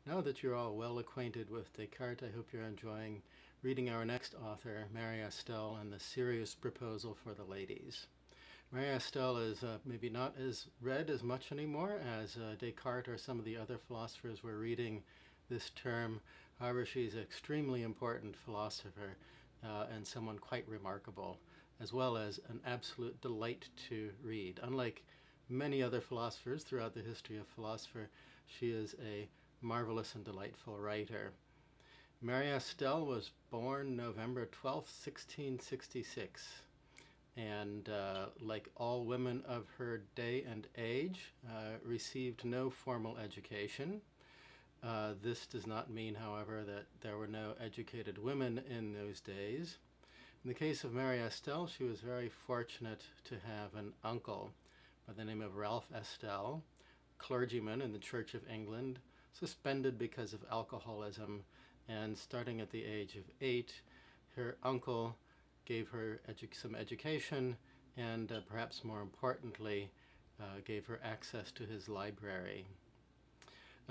Now that you're all well acquainted with Descartes, I hope you're enjoying reading our next author, Mary Astell, and the Serious Proposal for the Ladies. Mary Astell is maybe not as read as much anymore as Descartes or some of the other philosophers we're reading this term. However, she's an extremely important philosopher and someone quite remarkable, as well as an absolute delight to read. Unlike many other philosophers throughout the history of philosophy, she is a marvelous and delightful writer. Mary Astell was born November 12, 1666, and like all women of her day and age, received no formal education. This does not mean, however, that there were no educated women in those days. In the case of Mary Astell, she was very fortunate to have an uncle by the name of Ralph Astell, clergyman in the Church of England, suspended because of alcoholism, and starting at the age of 8, her uncle gave her some education and perhaps more importantly, gave her access to his library.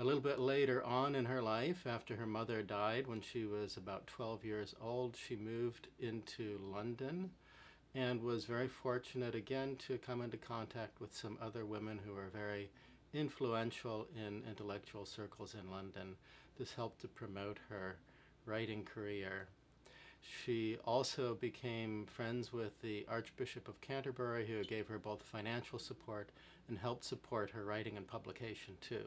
A little bit later on in her life, after her mother died when she was about 12 years old, she moved into London and was very fortunate again to come into contact with some other women who were very influential in intellectual circles in London. This helped to promote her writing career. She also became friends with the Archbishop of Canterbury, who gave her both financial support and helped support her writing and publication too.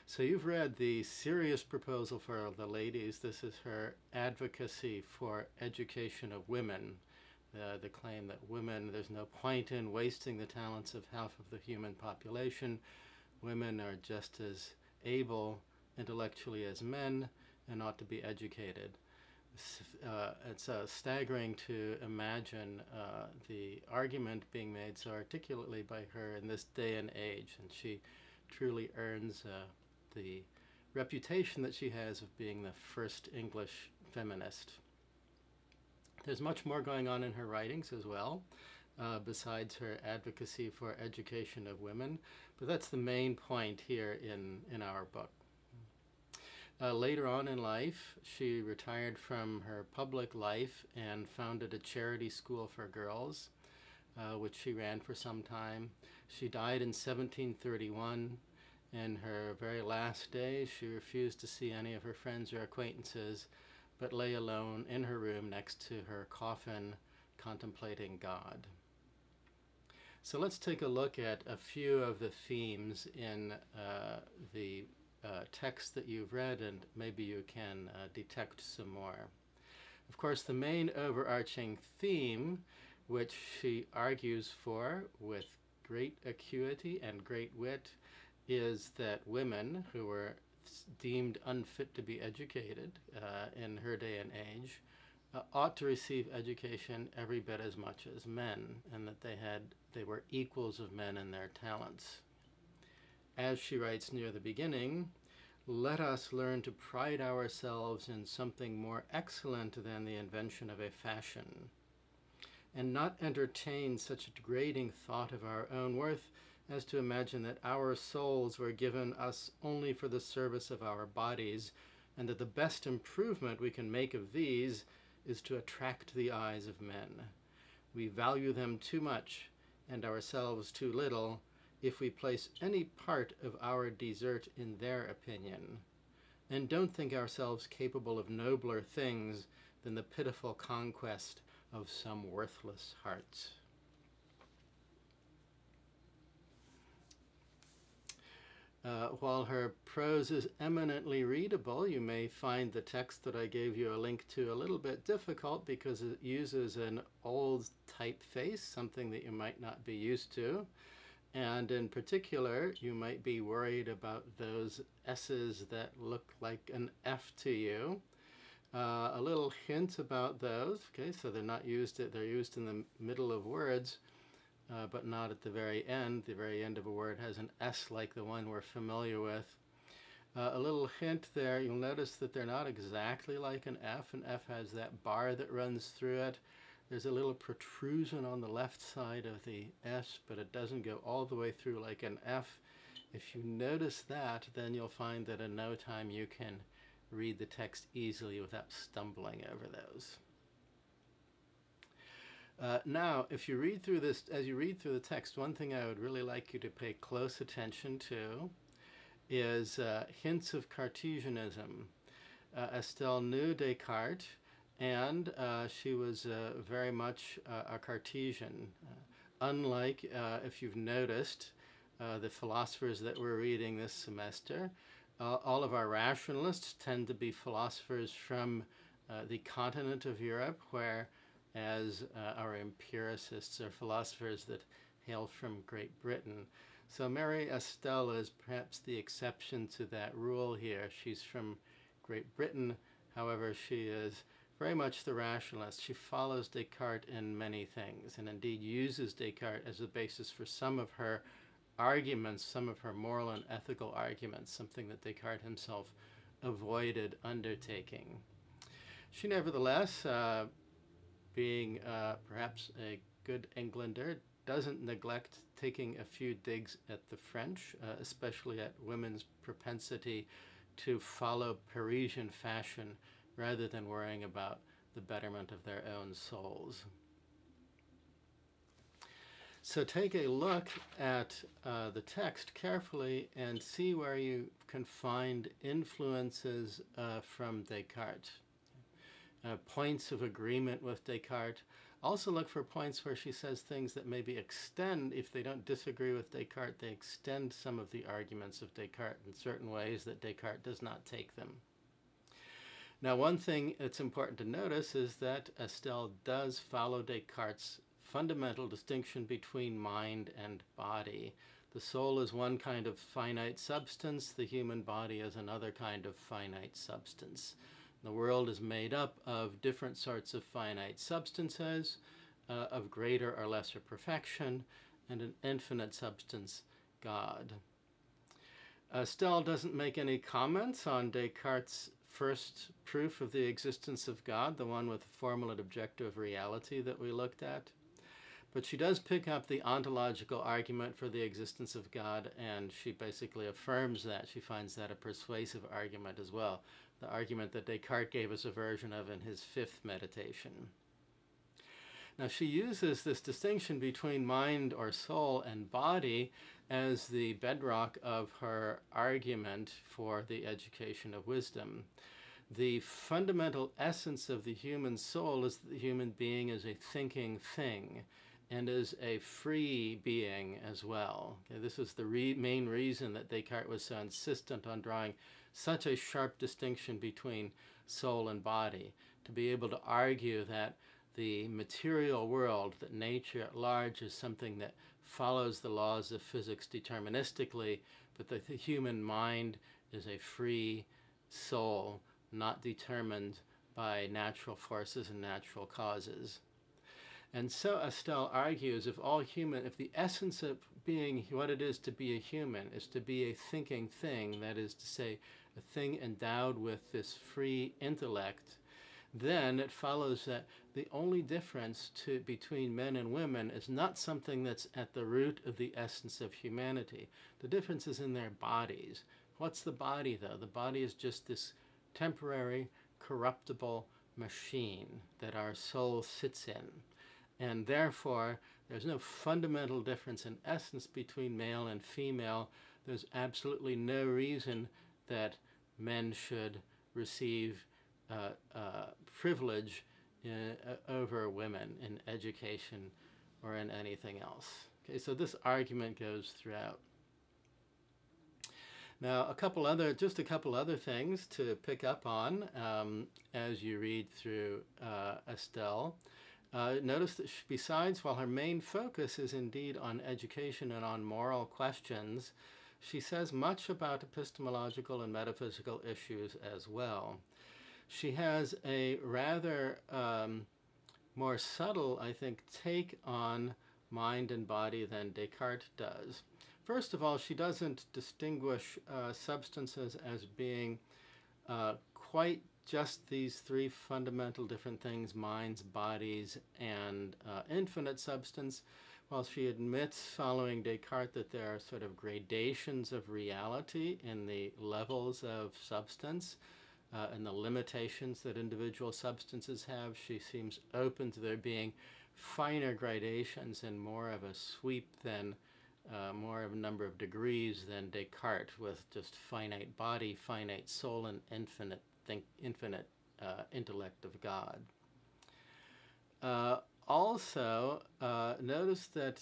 So you've read the Serious Proposal for the Ladies. This is her advocacy for education of women. The claim that women, there's no point in wasting the talents of half of the human population. Women are just as able intellectually as men and ought to be educated. It's staggering to imagine the argument being made so articulately by her in this day and age, and she truly earns the reputation that she has of being the first English feminist. There's much more going on in her writings as well, besides her advocacy for education of women, but that's the main point here in our book. Later on in life, she retired from her public life and founded a charity school for girls, which she ran for some time. She died in 1731. In her very last days, she refused to see any of her friends or acquaintances, but lay alone in her room next to her coffin, contemplating God. So let's take a look at a few of the themes in the text that you've read, and maybe you can detect some more. Of course, the main overarching theme, which she argues for with great acuity and great wit, is that women who were deemed unfit to be educated in her day and age ought to receive education every bit as much as men, and that they were equals of men in their talents. As she writes near the beginning, "Let us learn to pride ourselves in something more excellent than the invention of a fashion, and not entertain such a degrading thought of our own worth as to imagine that our souls were given us only for the service of our bodies, and that the best improvement we can make of these is to attract the eyes of men. We value them too much, and ourselves too little, if we place any part of our desert in their opinion, and don't think ourselves capable of nobler things than the pitiful conquest of some worthless hearts." While her prose is eminently readable, you may find the text that I gave you a link to a little bit difficult because it uses an old typeface, something that you might not be used to. And in particular, you might be worried about those S's that look like an F to you. A little hint about those, okay, so they're used in the middle of words, but not at the very end. The very end of a word has an S like the one we're familiar with. A little hint there, you'll notice that they're not exactly like an F. An F has that bar that runs through it. There's a little protrusion on the left side of the S, but it doesn't go all the way through like an F. If you notice that, then you'll find that in no time you can read the text easily without stumbling over those. Now, if you read through this, as you read through the text, one thing I would really like you to pay close attention to is hints of Cartesianism. Astell knew Descartes, and she was very much a Cartesian. Unlike, if you've noticed, the philosophers that we're reading this semester, all of our rationalists tend to be philosophers from the continent of Europe, whereas our empiricists are philosophers that hail from Great Britain. So Mary Astell is perhaps the exception to that rule here. She's from Great Britain, however, she is very much the rationalist. She follows Descartes in many things, and indeed uses Descartes as a basis for some of her arguments, some of her moral and ethical arguments, something that Descartes himself avoided undertaking. She nevertheless, being perhaps a good Englander, doesn't neglect taking a few digs at the French, especially at women's propensity to follow Parisian fashion rather than worrying about the betterment of their own souls. So take a look at the text carefully and see where you can find influences from Descartes. Points of agreement with Descartes. Also look for points where she says things that maybe extend, if they don't disagree with Descartes, they extend some of the arguments of Descartes in certain ways that Descartes does not take them. Now, one thing that's important to notice is that Astell does follow Descartes' fundamental distinction between mind and body. The soul is one kind of finite substance, the human body is another kind of finite substance. The world is made up of different sorts of finite substances, of greater or lesser perfection, and an infinite substance, God. Astell doesn't make any comments on Descartes' first proof of the existence of God, the one with the formal and objective reality that we looked at. But she does pick up the ontological argument for the existence of God, and she basically affirms that. She finds that a persuasive argument as well, the argument that Descartes gave us a version of in his fifth meditation. Now, she uses this distinction between mind or soul and body as the bedrock of her argument for the education of wisdom. The fundamental essence of the human soul is that the human being is a thinking thing and is a free being as well. Okay, this is the main reason that Descartes was so insistent on drawing such a sharp distinction between soul and body, to be able to argue that the material world, that nature at large is something that follows the laws of physics deterministically, but that the human mind is a free soul, not determined by natural forces and natural causes. And so Astell argues if the essence of being what it is to be a human is to be a thinking thing, that is to say, a thing endowed with this free intellect, then it follows that the only difference between men and women is not something that's at the root of the essence of humanity. The difference is in their bodies. What's the body, though? The body is just this temporary, corruptible machine that our soul sits in. And therefore, there's no fundamental difference in essence between male and female. There's absolutely no reason that men should receive privilege over women in education or in anything else. Okay, so this argument goes throughout. Now, just a couple other things to pick up on as you read through Astell. Notice that besides, while her main focus is indeed on education and on moral questions, she says much about epistemological and metaphysical issues as well. She has a rather more subtle, I think, take on mind and body than Descartes does. First of all, she doesn't distinguish substances as being quite just these three fundamental different things, minds, bodies, and infinite substance, while she admits, following Descartes, that there are sort of gradations of reality in the levels of substance and the limitations that individual substances have, she seems open to there being finer gradations and more of a sweep than more of a number of degrees than Descartes, with just finite body, finite soul, and infinite intellect of God. Also, notice that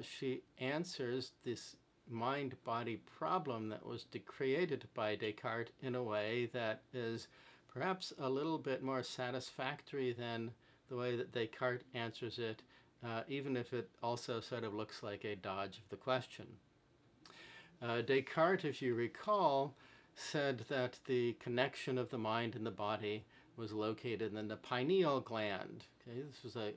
she answers this mind-body problem that was created by Descartes in a way that is perhaps a little bit more satisfactory than the way that Descartes answers it, even if it also sort of looks like a dodge of the question. Descartes, if you recall, said that the connection of the mind and the body was located in the pineal gland. Okay, this was a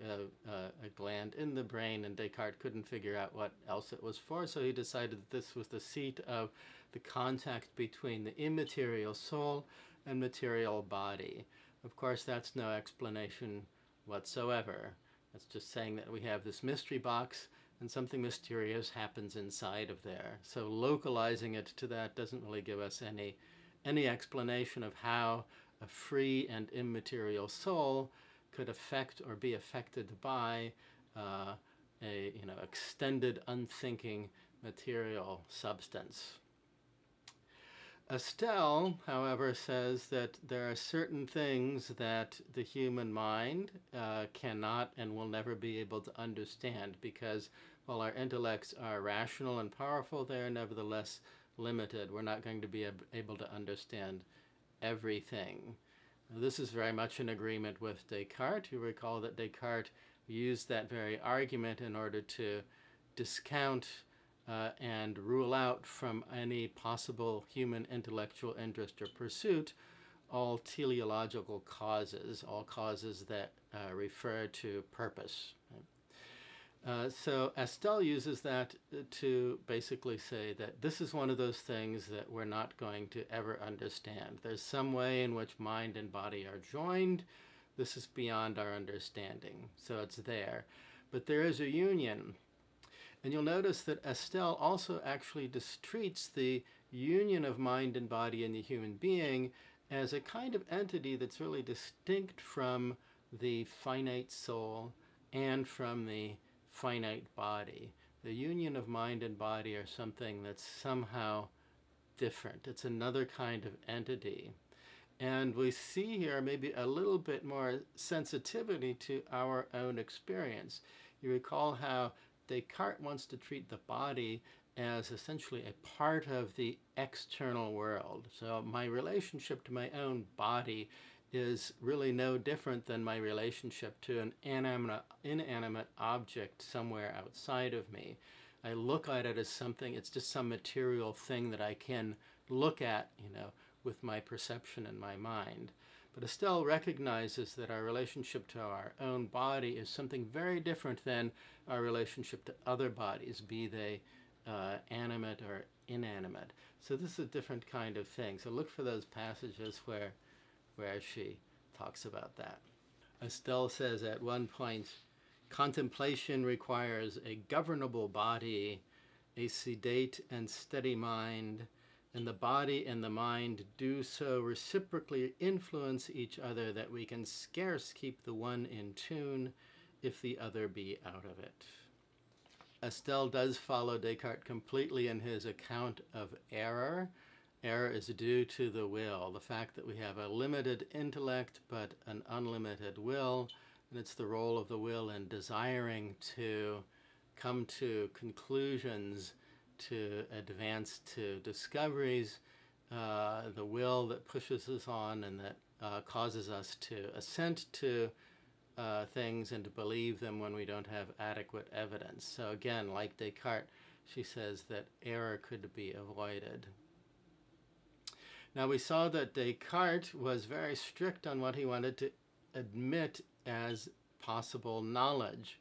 gland in the brain, and Descartes couldn't figure out what else it was for, so he decided that this was the seat of the contact between the immaterial soul and material body. Of course, that's no explanation whatsoever. That's just saying that we have this mystery box and something mysterious happens inside of there. So localizing it to that doesn't really give us any explanation of how a free and immaterial soul could affect or be affected by a extended, unthinking material substance. Astell, however, says that there are certain things that the human mind cannot and will never be able to understand, because while our intellects are rational and powerful, they are nevertheless limited. We're not going to be able to understand everything. This is very much in agreement with Descartes. You recall that Descartes used that very argument in order to discount and rule out from any possible human intellectual interest or pursuit all teleological causes, all causes that refer to purpose. So Astell uses that to basically say that this is one of those things that we're not going to ever understand. There's some way in which mind and body are joined. This is beyond our understanding. So it's there. But there is a union. And you'll notice that Astell also actually treats the union of mind and body in the human being as a kind of entity that's really distinct from the finite soul and from the finite body. The union of mind and body are something that's somehow different. It's another kind of entity. And we see here maybe a little bit more sensitivity to our own experience. You recall how Descartes wants to treat the body as essentially a part of the external world. So my relationship to my own body is really no different than my relationship to an inanimate object somewhere outside of me. I look at it as something, it's just some material thing that I can look at, with my perception and my mind. But Astell recognizes that our relationship to our own body is something very different than our relationship to other bodies, be they animate or inanimate. So this is a different kind of thing. So look for those passages where she talks about that. Astell says at one point, contemplation requires a governable body, a sedate and steady mind, and the body and the mind do so reciprocally influence each other that we can scarce keep the one in tune if the other be out of it. Astell does follow Descartes completely in his account of error. Error is due to the will, the fact that we have a limited intellect but an unlimited will, and it's the role of the will in desiring to come to conclusions, to advance to discoveries, the will that pushes us on and that causes us to assent to things and to believe them when we don't have adequate evidence. So again, like Descartes, she says that error could be avoided. Now we saw that Descartes was very strict on what he wanted to admit as possible knowledge.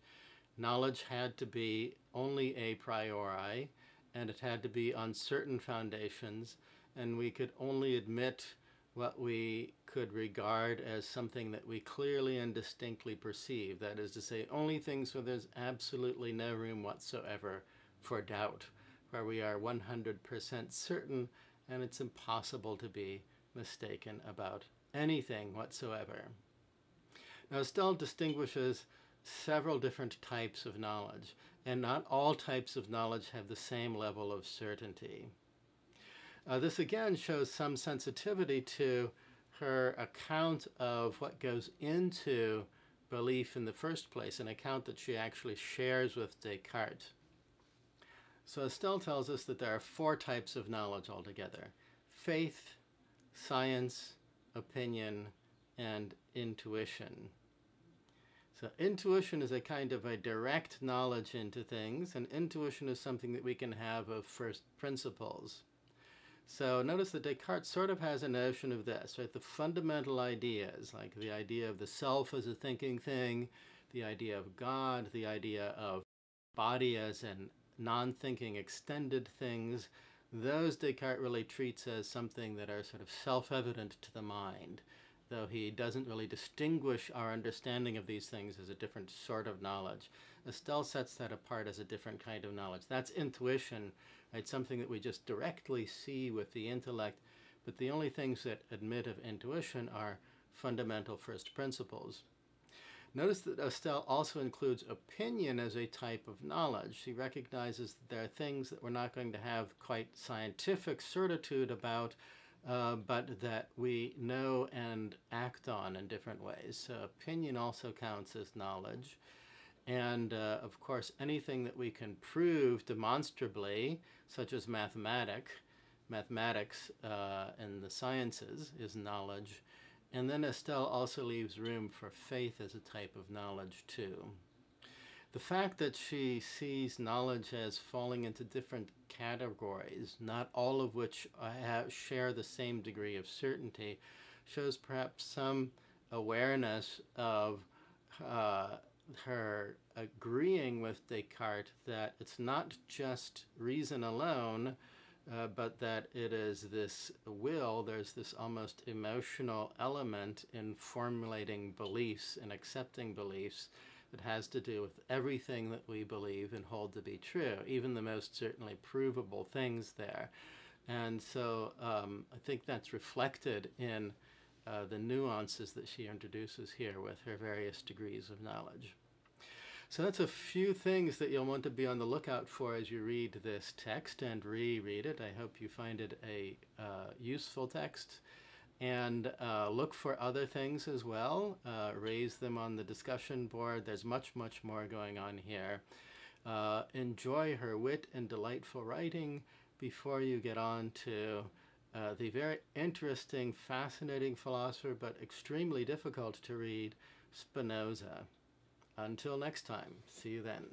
Knowledge had to be only a priori, and it had to be on certain foundations, and we could only admit what we could regard as something that we clearly and distinctly perceive. That is to say, only things where there's absolutely no room whatsoever for doubt, where we are 100% certain and it's impossible to be mistaken about anything whatsoever. Now, Astell distinguishes several different types of knowledge, and not all types of knowledge have the same level of certainty. This again shows some sensitivity to her account of what goes into belief in the first place, an account that she actually shares with Descartes. So Astell tells us that there are 4 types of knowledge altogether: faith, science, opinion, and intuition. So intuition is a kind of a direct knowledge into things, and intuition is something that we can have of first principles. So notice that Descartes sort of has a notion of this, right? The fundamental ideas, like the idea of the self as a thinking thing, the idea of God, the idea of body as an non-thinking extended things, those Descartes really treats as something that are sort of self-evident to the mind, though he doesn't really distinguish our understanding of these things as a different sort of knowledge. Astell sets that apart as a different kind of knowledge. That's intuition, right? Something that we just directly see with the intellect, but the only things that admit of intuition are fundamental first principles. Notice that Astell also includes opinion as a type of knowledge. She recognizes that there are things that we're not going to have quite scientific certitude about, but that we know and act on in different ways. So opinion also counts as knowledge. And of course, anything that we can prove demonstrably, such as mathematics and the sciences, is knowledge. And then Astell also leaves room for faith as a type of knowledge too. The fact that she sees knowledge as falling into different categories, not all of which share the same degree of certainty, shows perhaps some awareness of her agreeing with Descartes that it's not just reason alone, but that it is this will, there's this almost emotional element in formulating beliefs and accepting beliefs that has to do with everything that we believe and hold to be true, even the most certainly provable things there. And so I think that's reflected in the nuances that she introduces here with her various degrees of knowledge. So that's a few things that you'll want to be on the lookout for as you read this text and reread it. I hope you find it a useful text. And look for other things as well. Raise them on the discussion board. There's much, much more going on here. Enjoy her wit and delightful writing before you get on to the very interesting, fascinating philosopher, but extremely difficult to read, Spinoza. Until next time, see you then.